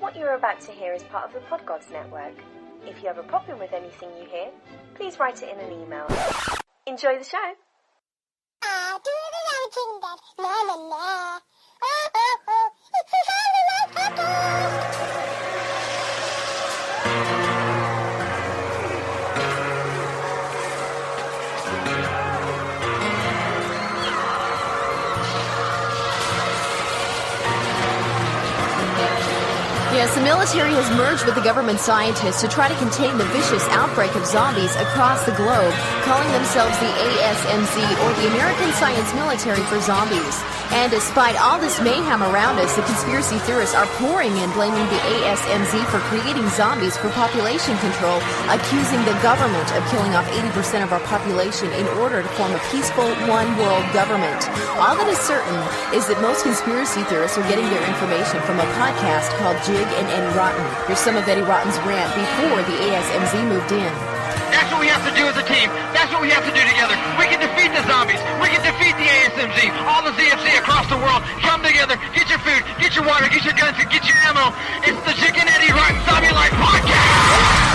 What you're about to hear is part of the Podgods Network. If you have a problem with anything you hear, please write it in an email. Enjoy the show! Yes, the military has merged with the government scientists to try to contain the vicious outbreak of zombies across the globe, calling themselves the ASMZ, or the American Science Military for Zombies. And despite all this mayhem around us, the conspiracy theorists are pouring in, blaming the ASMZ for creating zombies for population control, accusing the government of killing off 80% of our population in order to form a peaceful one-world government. All that is certain is that most conspiracy theorists are getting their information from a podcast called Jig and Eddie Rotten. Here's some of Eddie Rotten's rant before the ASMZ moved in. That's what we have to do as a team. That's what we have to do together. We can defeat the zombies. We can defeat the ASMZ. All the ZFC across the world. Come together. Get your food. Get your water. Get your guns. Get your ammo. It's the Jig and Eddie Rotten Zombie Life Podcast!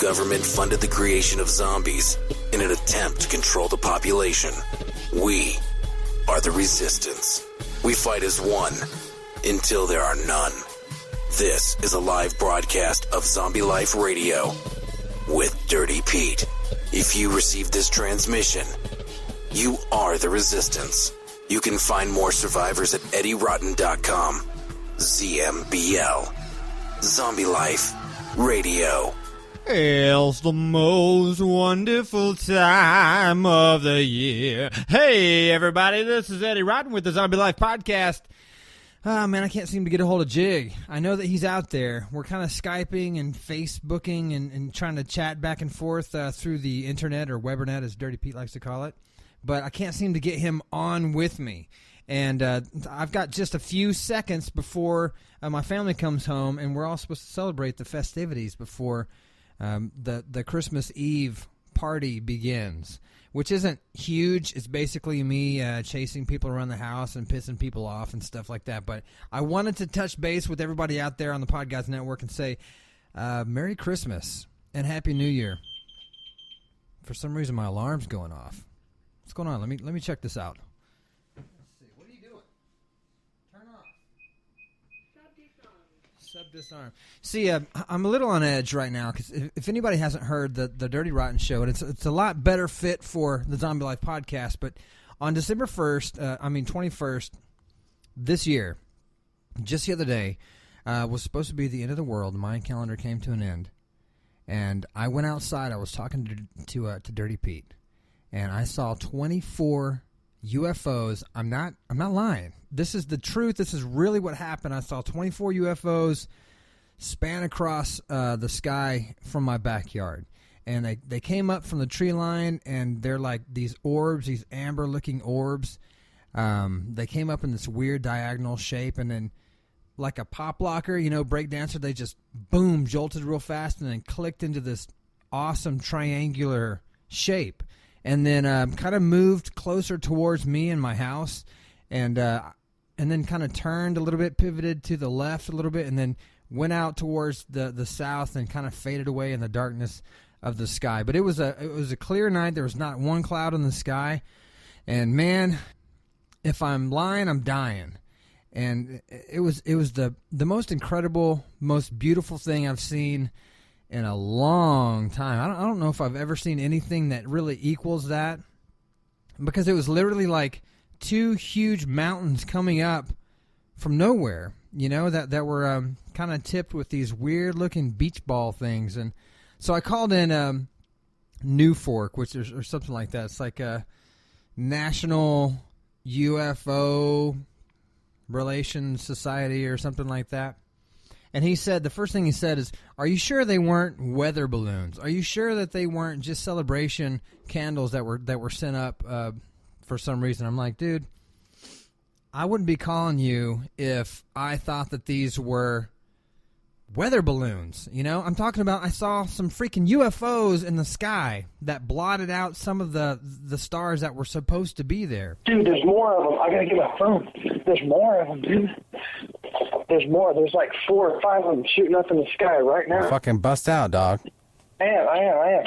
government funded the creation of zombies in an attempt to control the population. We are the resistance. We fight as one until there are none. This is a live broadcast of Zombie Life Radio with Dirty Pete. If you receive this transmission, you are the resistance. You can find more survivors at eddierotten.com. ZMBL. Zombie Life Radio. It's the most wonderful time of the year. Hey, everybody, this is Eddie Rotten with the Zombie Life Podcast. Oh, man, I can't seem to get a hold of Jig. I know that he's out there. We're kind of Skyping and Facebooking and trying to chat back and forth through the internet, or Webernet, as Dirty Pete likes to call it. But I can't seem to get him on with me. And I've got just a few seconds before my family comes home, and we're all supposed to celebrate the festivities before the Christmas Eve party begins, which isn't huge. It's basically me chasing people around the house and pissing people off and stuff like that. But I wanted to touch base with everybody out there on the Podcast Network and say Merry Christmas and Happy New Year. For some reason, my alarm's going off. What's going on? Let me check this out. Let's see. What are you doing? Turn off. Sub-disarm. See, I'm a little on edge right now because if anybody hasn't heard the Dirty Rotten Show, and it's a lot better fit for the Zombie Life Podcast, but on December 21st, this year, just the other day, was supposed to be the end of the world. The Mayan calendar came to an end, and I went outside. I was talking to Dirty Pete, and I saw 24 UFOs. I'm not lying. This is the truth. This is really what happened. I saw 24 UFOs span across the sky from my backyard. And they came up from the tree line, and they're like these orbs, these amber-looking orbs. They came up in this weird diagonal shape, and then like a pop locker, breakdancer, they just, boom, jolted real fast and then clicked into this awesome triangular shape. And then kind of moved closer towards me and my house, and then kind of turned a little bit, pivoted to the left a little bit, and then went out towards the south and kind of faded away in the darkness of the sky. But it was a clear night. There was not one cloud in the sky, and man, if I'm lying, I'm dying. And it was the most incredible, most beautiful thing I've seen in a long time. I don't know if I've ever seen anything that really equals that, because it was literally like two huge mountains coming up from nowhere, that were kind of tipped with these weird-looking beach ball things. And so I called in New Fork, or something like that. It's like a National UFO Relations Society or something like that. And the first thing he said is, are you sure they weren't weather balloons? Are you sure that they weren't just celebration candles that were sent up for some reason? I'm like, dude, I wouldn't be calling you if I thought that these were weather balloons. I'm talking about, I saw some freaking UFOs in the sky that blotted out some of the stars that were supposed to be there. Dude, there's more of them. I gotta get my phone. There's more of them, dude. There's more. There's like 4 or 5 of them shooting up in the sky right now. Fucking bust out, dog. I am.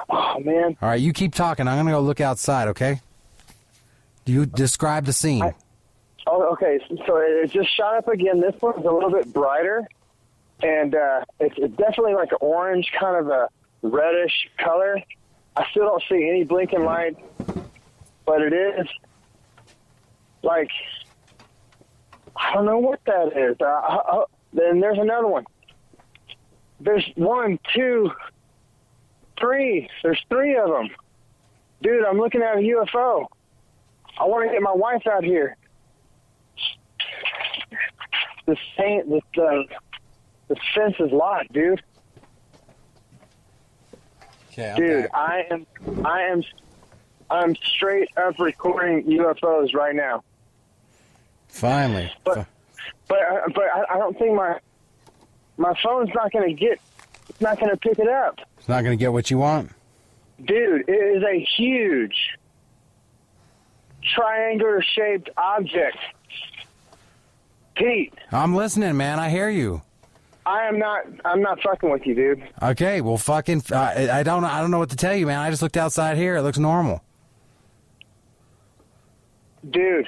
Oh, man. All right, you keep talking. I'm going to go look outside, okay? Do you describe the scene? Okay, so it just shot up again. This one's a little bit brighter, and it's definitely like an orange, kind of a reddish color. I still don't see any blinking light, but it is like, I don't know what that is. Then there's another one. There's 1, 2, 3. There's 3 of them. Dude, I'm looking at a UFO. I want to get my wife out here. The fence is locked, dude. Okay, dude, I'm straight up recording UFOs right now. Finally. But I don't think my phone's not going to it's not going to pick it up. It's not going to get what you want? Dude, it is a huge triangular-shaped object. Pete. I'm listening, man. I hear you. I'm not fucking with you, dude. Okay, well, fucking, I don't know what to tell you, man. I just looked outside here. It looks normal. Dude,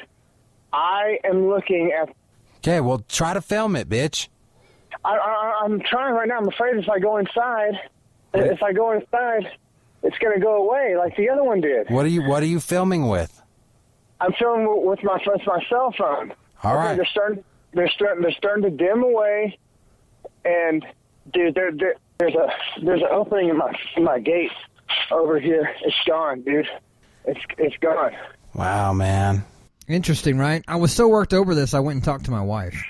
I am looking at... Okay, well, try to film it, bitch. I'm trying right now. I'm afraid if I go inside, it's going to go away like the other one did. What are you filming with? I'm filming with my cell phone. All right. They're starting to dim away, and dude, there's an opening in my gate over here. It's gone, dude. It's gone. Wow, man. Interesting, right? I was so worked over this, I went and talked to my wife.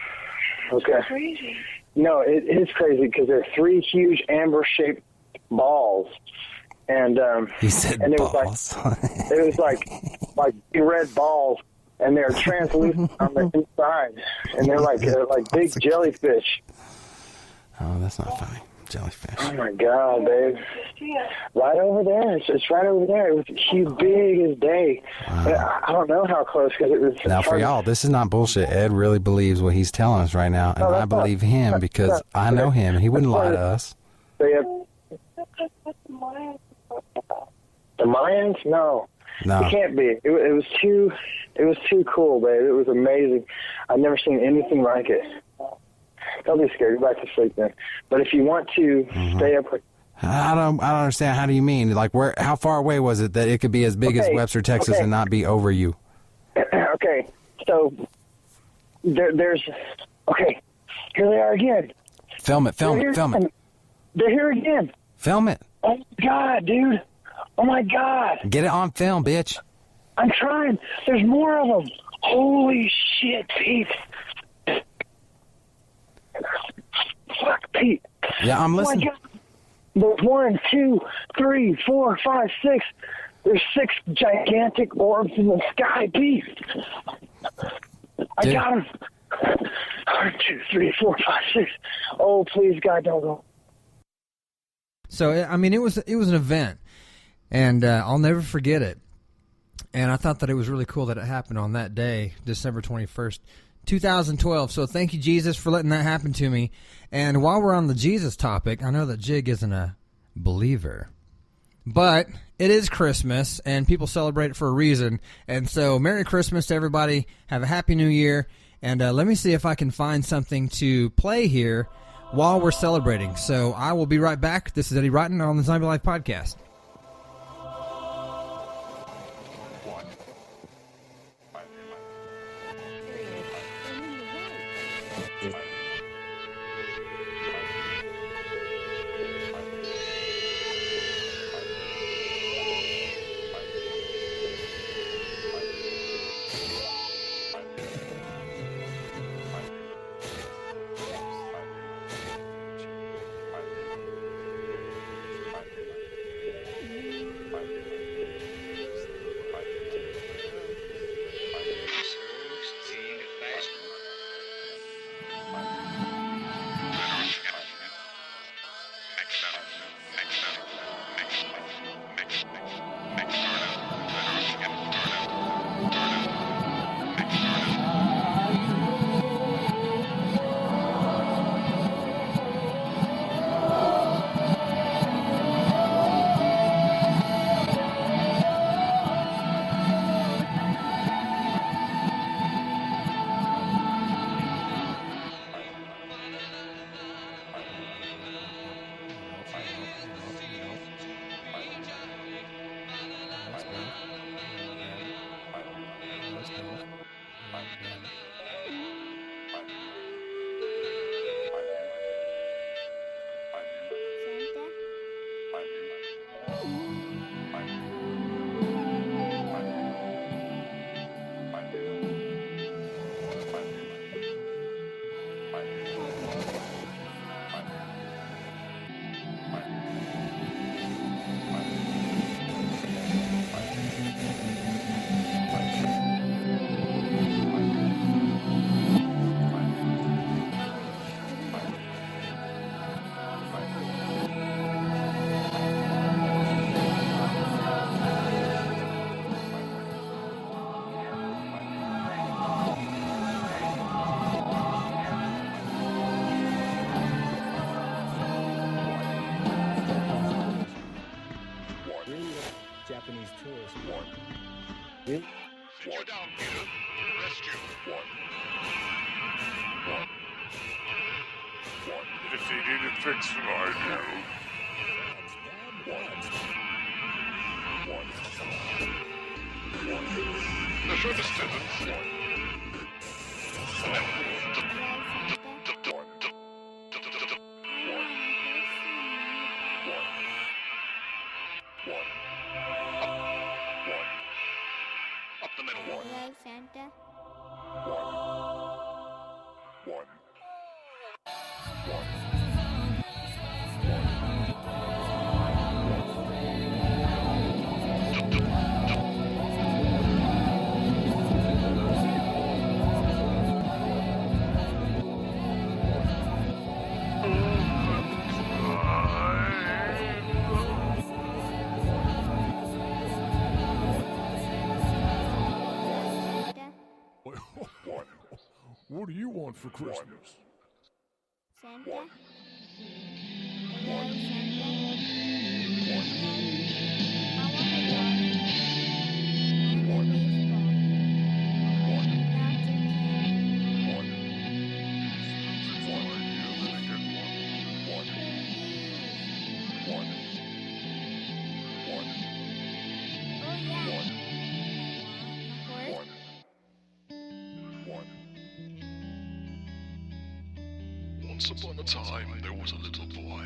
Okay. That's crazy. No, it is crazy because they're 3 huge amber-shaped balls, and he said and balls. It was like red balls, and they're translucent on the inside, and they're like big jellyfish. Oh, that's not funny. Jellyfish. Oh my God, babe! Right over there. It's right over there. It was huge, big as day. Wow. I don't know how close because it was. Now, for y'all, this is not bullshit. Ed really believes what he's telling us right now, and I believe him because I know him, and he wouldn't lie to us. The Mayans? No. It can't be. It was too cool, babe. It was amazing. I've never seen anything like it. Don't be scared. Go back to sleep then. But if you want to stay up. I don't understand. How do you mean? Like, how far away was it that it could be as big as Webster, Texas, and not be over you? Okay, so there's. Okay, here they are again. Film it. They're here again. Film it. Oh my God, dude. Oh my God. Get it on film, bitch. I'm trying. There's more of them. Holy shit, Pete. Fuck, Pete. Yeah, I'm listening. There's 1, 2, 3, 4, 5, 6. There's 6 gigantic orbs in the sky, Pete. I got them. 1, 2, 3, 4, 5, 6. Oh, please, God, don't go. So, I mean, it was an event, and I'll never forget it. And I thought that it was really cool that it happened on that day, December 21st, 2012. So thank you, Jesus, for letting that happen to me. And while we're on the Jesus topic, I know that Jig isn't a believer, but it is Christmas, and people celebrate it for a reason. And so Merry Christmas to everybody. Have a Happy New Year. And let me see if I can find something to play here while we're celebrating. So I will be right back. This is Eddie Rotten on the Zombie Life Podcast. Sit you down, Peter. Rest you. If they need it fixed, I do. The shortest distance. Up the middle. Hello, Santa. What do you want for Christmas? Santa? Hello, Santa? I want a dog. And a baseball. Lots of Oh, yeah. A horse. Once upon a time, there was a little boy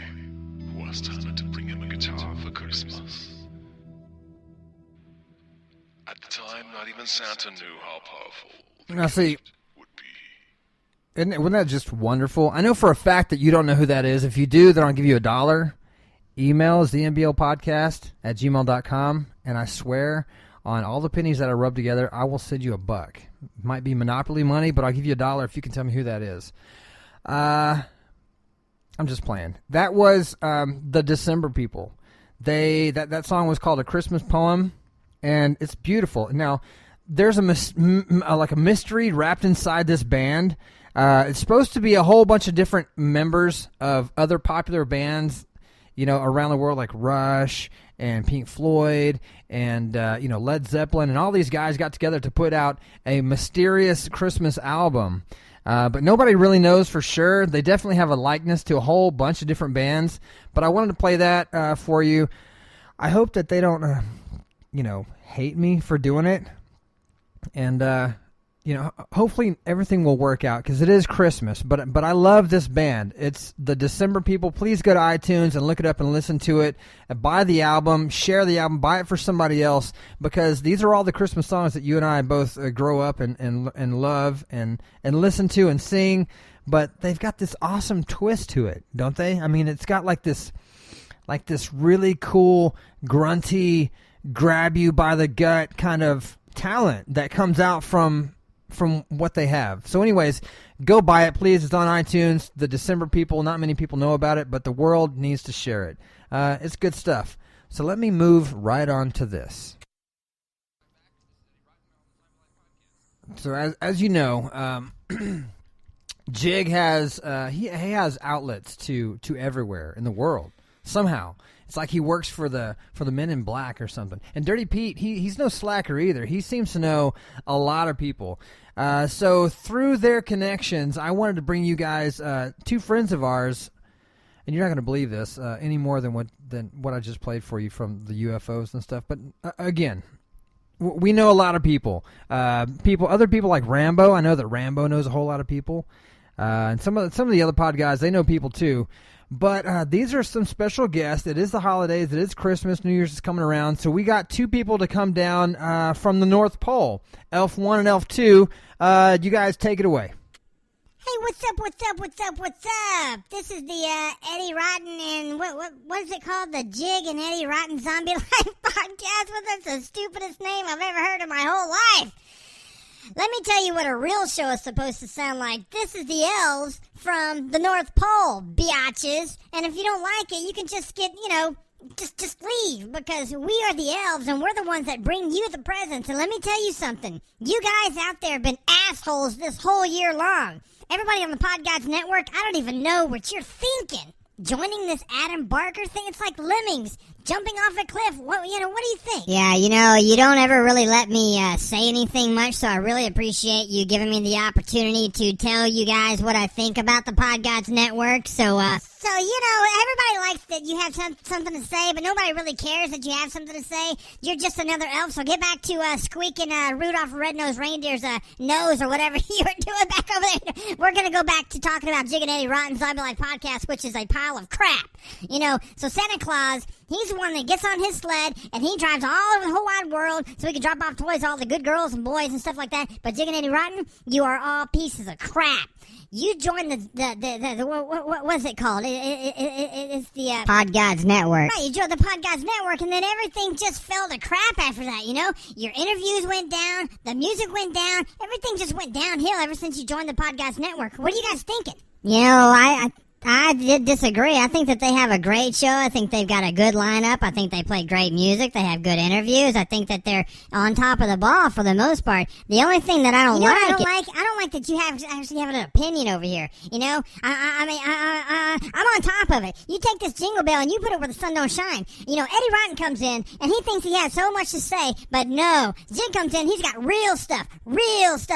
who asked Santa to bring him a guitar for Christmas. At the time, not even Santa knew how powerful the Now, see, gift would be. wasn't that just wonderful? I know for a fact that you don't know who that is. If you do, then I'll give you $1. Email is zmblpodcast@gmail.com, and I swear on all the pennies that I rub together, I will send you $1. It might be Monopoly money, but I'll give you $1 if you can tell me who that is. I'm just playing. That was the December People. That song was called A Christmas Poem, and it's beautiful. Now, there's a mystery wrapped inside this band. It's supposed to be a whole bunch of different members of other popular bands, around the world, like Rush and Pink Floyd and Led Zeppelin, and all these guys got together to put out a mysterious Christmas album. But nobody really knows for sure. They definitely have a likeness to a whole bunch of different bands. But I wanted to play that for you. I hope that they don't, hate me for doing it. And, hopefully everything will work out because it is Christmas. But I love this band. It's the December People. Please go to iTunes and look it up and listen to it. Buy the album. Share the album. Buy it for somebody else because these are all the Christmas songs that you and I both grow up and love and listen to and sing. But they've got this awesome twist to it, don't they? I mean, it's got like this really cool, grunty, grab you by the gut kind of talent that comes out from what they have. So anyways, go buy it, please. It's on iTunes. The December People, not many people know about it, but the world needs to share it. It's good stuff. So let me move right on to this. So as you know, Jig has he has outlets to everywhere in the world somehow. It's like he works for the Men in Black or something. And Dirty Pete, he's no slacker either. He seems to know a lot of people. So through their connections, I wanted to bring you guys two friends of ours. And you're not going to believe this any more than what I just played for you from the UFOs and stuff. But again, we know a lot of people. Other people like Rambo. I know that Rambo knows a whole lot of people. And some of the other pod guys, they know people too. But these are some special guests. It is the holidays. It is Christmas. New Year's is coming around. So we got two people to come down from the North Pole, Elf 1 and Elf 2. You guys take it away. Hey, what's up? This is the Eddie Rotten and what is it called? The Jig and Eddie Rotten Zombie Life Podcast. Well, that's the stupidest name I've ever heard in my whole life. Let me tell you what a real show is supposed to sound like. This is the elves from the North Pole, biatches. And if you don't like it, you can just get, just leave. Because we are the elves, and we're the ones that bring you the presents. And let me tell you something. You guys out there have been assholes this whole year long. Everybody on the Pod Gods Network, I don't even know what you're thinking. Joining this Adam Barker thing, it's like lemmings. jumping off a cliff. What do you think? Yeah, you don't ever really let me say anything much, so I really appreciate you giving me the opportunity to tell you guys what I think about the Podgods Network. So everybody likes that you have something to say, but nobody really cares that you have something to say. You're just another elf, so get back to squeaking Rudolph Red-Nosed Reindeer's nose or whatever you were doing back over there. We're going to go back to talking about Jig and Eddie Rotten Zombie Life Podcast, which is a pile of crap. So Santa Claus, he's the one that gets on his sled, and he drives all over the whole wide world so he can drop off toys to all the good girls and boys and stuff like that. But Jig and Eddie Rotten, you are all pieces of crap. You joined the what's it called? It's the Podgods Network. Right, you joined the Podgods Network, and then everything just fell to crap after that, Your interviews went down, the music went down, everything just went downhill ever since you joined the Podgods Network. What are you guys thinking? I did disagree. I think that they have a great show. I think they've got a good lineup. I think they play great music. They have good interviews. I think that they're on top of the ball for the most part. The only thing that I don't I don't like that you actually have an opinion over here. I'm on top of it. You take this jingle bell and you put it where the sun don't shine. Eddie Rotten comes in and he thinks he has so much to say, but no. Jig comes in, he's got real stuff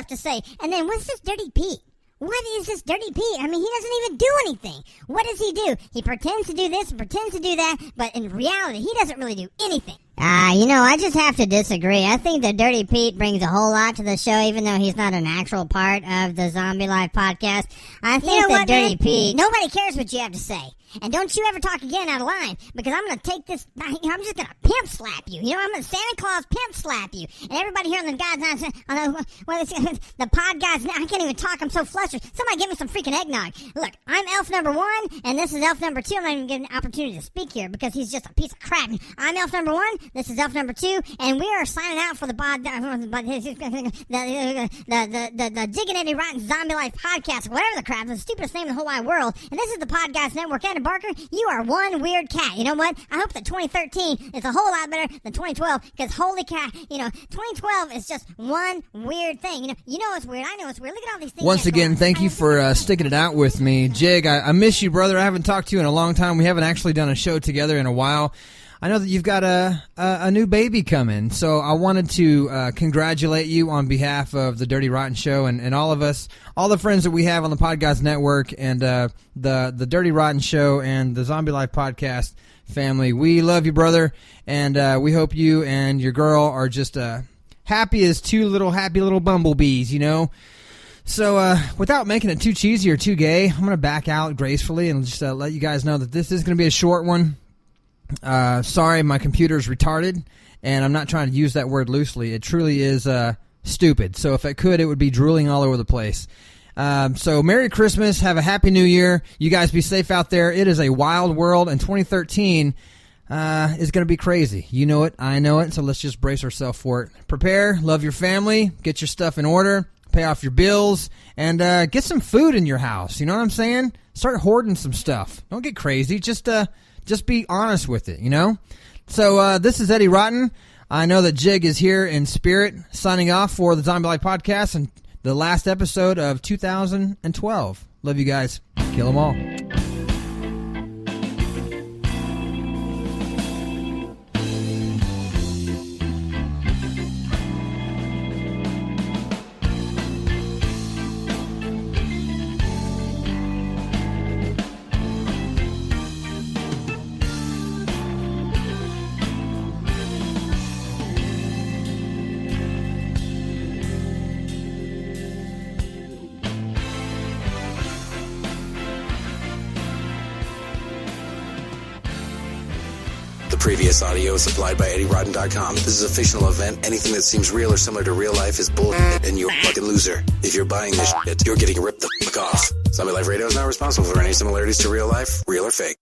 to say. And then what's this Dirty Pete? What is this Dirty Pete? He doesn't even do anything. What does he do? He pretends to do this and pretends to do that, but in reality, he doesn't really do anything. I just have to disagree. I think that Dirty Pete brings a whole lot to the show, even though he's not an actual part of the Zombie Life Podcast. I think that Dirty Pete... Nobody cares what you have to say. And don't you ever talk again out of line, because I'm going to take this... I'm just going to pimp slap you. I'm going to Santa Claus pimp slap you. And everybody here on the Podgods... I can't even talk. I'm so flustered. Somebody give me some freaking eggnog. Look, I'm elf number 1, and this is elf number 2. I'm not even getting an opportunity to speak here, because he's just a piece of crap. I'm elf number 1. This is elf number 2, and we are signing out for the Jig and Eddie Rotten Zombie Life Podcast, whatever the crap, the stupidest name in the whole wide world. And this is the Podgods Network. Adam Barker, you are one weird cat. You know what? I hope that 2013 is a whole lot better than 2012, because holy cat, 2012 is just one weird thing. You know it's weird. I know it's weird. Look at all these things. Once again, thank you for sticking it out with me. Jig, I miss you, brother. I haven't talked to you in a long time. We haven't actually done a show together in a while. I know that you've got a new baby coming, so I wanted to congratulate you on behalf of the Dirty Rotten Show and all of us, all the friends that we have on the Podgods Network and the Dirty Rotten Show and the Zombie Life Podcast family. We love you, brother, and we hope you and your girl are just happy as two happy little bumblebees, So without making it too cheesy or too gay, I'm going to back out gracefully and just let you guys know that this is going to be a short one. Sorry, my computer's retarded, and I'm not trying to use that word loosely. It truly is stupid. So if it could, it would be drooling all over the place. So Merry Christmas. Have a Happy New Year. You guys be safe out there. It is a wild world, and 2013 is going to be crazy. You know it. I know it. So let's just brace ourselves for it. Prepare. Love your family. Get your stuff in order. Pay off your bills. And get some food in your house. You know what I'm saying? Start hoarding some stuff. Don't get crazy. Just be honest with it, So this is Eddie Rotten. I know that Jig is here in spirit, signing off for the Zombie Life Podcast and the last episode of 2012. Love you guys. Kill them all. Previous audio is supplied by EddieRotten.com. This is a fictional event. Anything that seems real or similar to real life is bullshit, and you're a fucking loser. If you're buying this shit, you're getting ripped the fuck off. Zombie Life Radio is not responsible for any similarities to real life, real or fake.